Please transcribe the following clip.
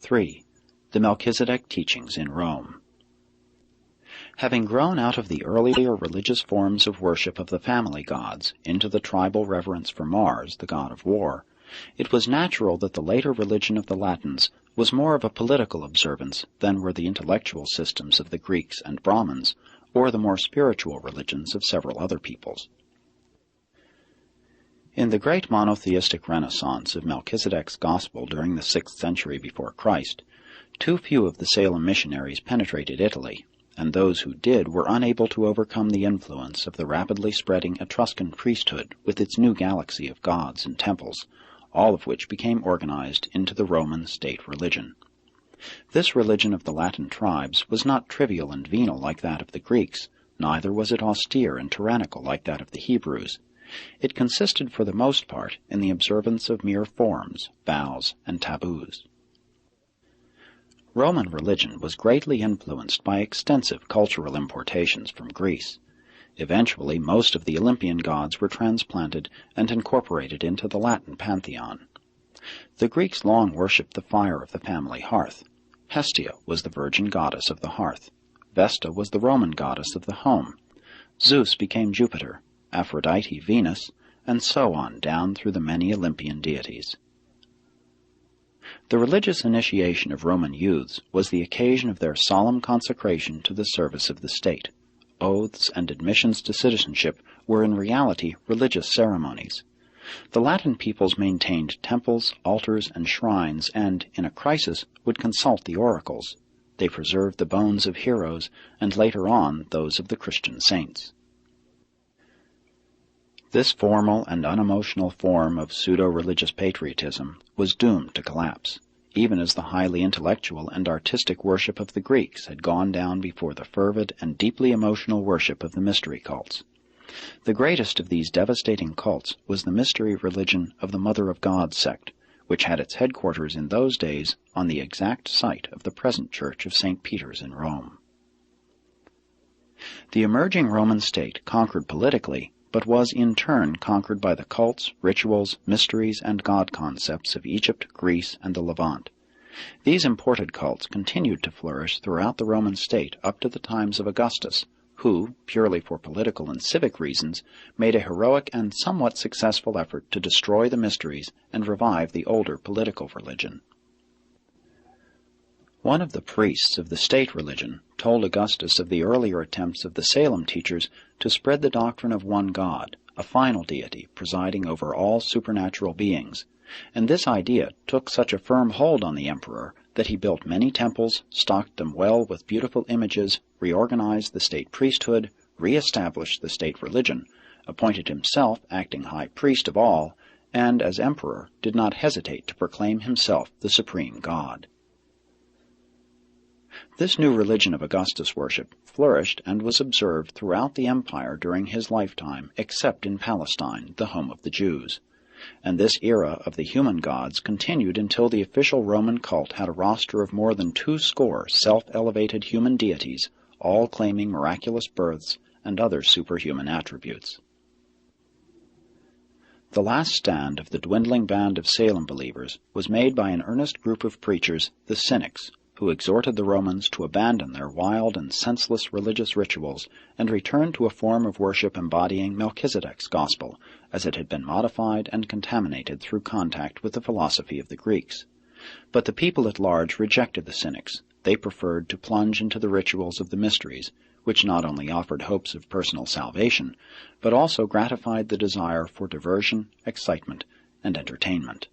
3. The Melchizedek teachings in Rome. Having grown out of the earlier religious forms of worship of the family gods into the tribal reverence for Mars, the god of war, it was natural that the later religion of the Latins was more of a political observance than were the intellectual systems of the Greeks and Brahmins, or the more spiritual religions of several other peoples. In the great monotheistic renaissance of Melchizedek's gospel during the 6th century before Christ, too few of the Salem missionaries penetrated Italy, and those who did were unable to overcome the influence of the rapidly spreading Etruscan priesthood with its new galaxy of gods and temples, all of which became organized into the Roman state religion. This religion of the Latin tribes was not trivial and venal like that of the Greeks, neither was it austere and tyrannical like that of the Hebrews. It consisted for the most part in the observance of mere forms, vows, and taboos. Roman religion was greatly influenced by extensive cultural importations from Greece. Eventually, most of the Olympian gods were transplanted and incorporated into the Latin pantheon. The Greeks long worshipped the fire of the family hearth. Hestia was the virgin goddess of the hearth. Vesta was the Roman goddess of the home. Zeus became Jupiter, Aphrodite Venus, and so on down through the many Olympian deities. The religious initiation of Roman youths was the occasion of their solemn consecration to the service of the state. Oaths and admissions to citizenship were in reality religious ceremonies. The Latin peoples maintained temples, altars, and shrines, and, in a crisis, would consult the oracles. They preserved the bones of heroes, and later on those of the Christian saints. This formal and unemotional form of pseudo-religious patriotism was doomed to collapse, even as the highly intellectual and artistic worship of the Greeks had gone down before the fervid and deeply emotional worship of the mystery cults. The greatest of these devastating cults was the mystery religion of the Mother of God sect, which had its headquarters in those days on the exact site of the present Church of St. Peter's in Rome. The emerging Roman state conquered politically, but was in turn conquered by the cults, rituals, mysteries, and god concepts of Egypt, Greece, and the Levant. These imported cults continued to flourish throughout the Roman state up to the times of Augustus, who, purely for political and civic reasons, made a heroic and somewhat successful effort to destroy the mysteries and revive the older political religion. One of the priests of the state religion told Augustus of the earlier attempts of the Salem teachers to spread the doctrine of one God, a final deity presiding over all supernatural beings, and this idea took such a firm hold on the emperor that he built many temples, stocked them well with beautiful images, reorganized the state priesthood, re-established the state religion, appointed himself acting high priest of all, and, as emperor, did not hesitate to proclaim himself the supreme God. This new religion of Augustus' worship flourished and was observed throughout the empire during his lifetime, except in Palestine, the home of the Jews. And this era of the human gods continued until the official Roman cult had a roster of more than 200 self-elevated human deities, all claiming miraculous births and other superhuman attributes. The last stand of the dwindling band of Salem believers was made by an earnest group of preachers, the Cynics, who exhorted the Romans to abandon their wild and senseless religious rituals and return to a form of worship embodying Melchizedek's gospel, as it had been modified and contaminated through contact with the philosophy of the Greeks. But the people at large rejected the Cynics. They preferred to plunge into the rituals of the mysteries, which not only offered hopes of personal salvation, but also gratified the desire for diversion, excitement, and entertainment.